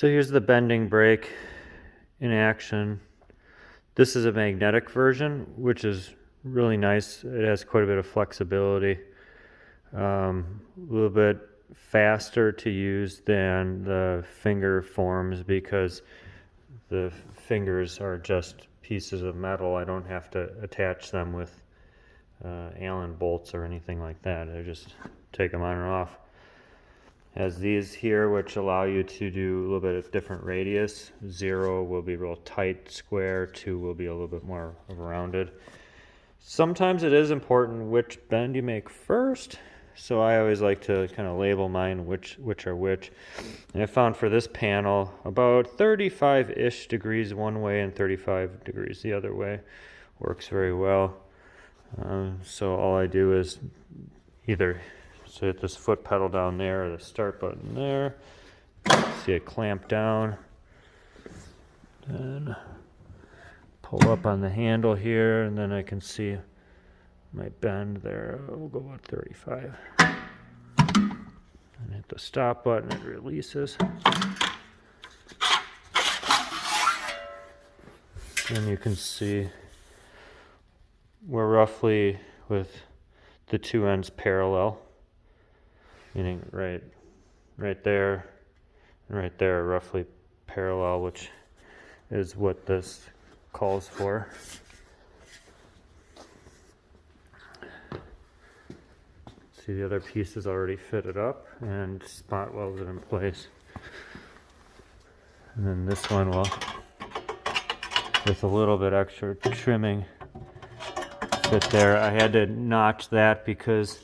So here's the bending brake in action. This is a magnetic version, which is really nice. It has quite a bit of flexibility. A little bit faster to use than the finger forms because the fingers are just pieces of metal. I don't have to attach them with Allen bolts or anything like that. I just take them on and off. Has these here which allow you to do a little bit of different radius. 0 will be real tight square, 2 will be a little bit more rounded. Sometimes it is important which bend you make first, so I always like to kind of label mine which are which. And I found for this panel about 35-ish degrees one way and 35 degrees the other way. Works very well. So all I do is either hit this foot pedal down there or the start button there. See it clamp down. Then pull up on the handle here, and then I can see my bend there. We'll go about 35. And hit the stop button, it releases. And you can see we're roughly with the two ends parallel, meaning right there and right there are roughly parallel, which is what this calls for. See, the other piece is already fitted up and spot welded in place. And then this one will, with a little bit extra trimming, fit there. I had to notch that because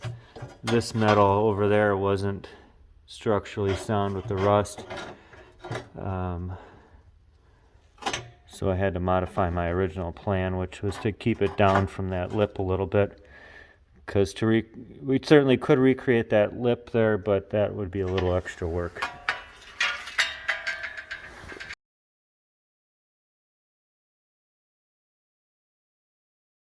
this metal over there wasn't structurally sound with the rust. So I had to modify my original plan, which was to keep it down from that lip a little bit. Because we certainly could recreate that lip there, but that would be a little extra work.